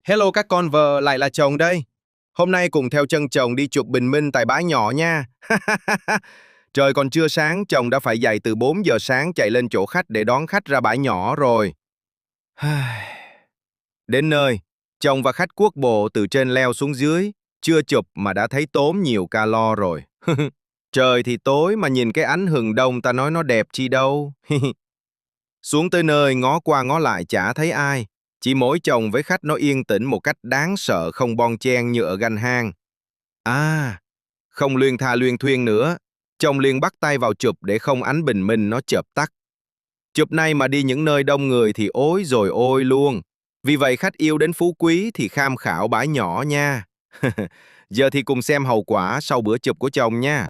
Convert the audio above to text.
Hello các con vợ, lại là chồng đây. Hôm nay cùng theo chân chồng đi chụp bình minh tại bãi nhỏ nha. Trời còn chưa sáng, chồng đã phải dậy từ 4 giờ sáng chạy lên chỗ khách để đón khách ra bãi nhỏ rồi. Đến nơi, chồng và khách cuốc bộ từ trên leo xuống dưới, chưa chụp mà đã thấy tốn nhiều calo rồi. Trời thì tối mà nhìn cái ánh hừng đông ta nói nó đẹp chi đâu. Xuống tới nơi ngó qua ngó lại chả thấy ai. Chỉ mỗi chồng với khách nó yên tĩnh một cách đáng sợ, không bon chen như ở ganh hang. À, không luyên tha luyên thuyên nữa. Chồng liền bắt tay vào chụp để không ánh bình minh nó chợp tắt. Chụp nay mà đi những nơi đông người thì ối rồi ôi luôn. Vì vậy khách yêu đến Phú Quý thì tham khảo bãi nhỏ nha. Giờ thì cùng xem hậu quả sau bữa chụp của chồng nha.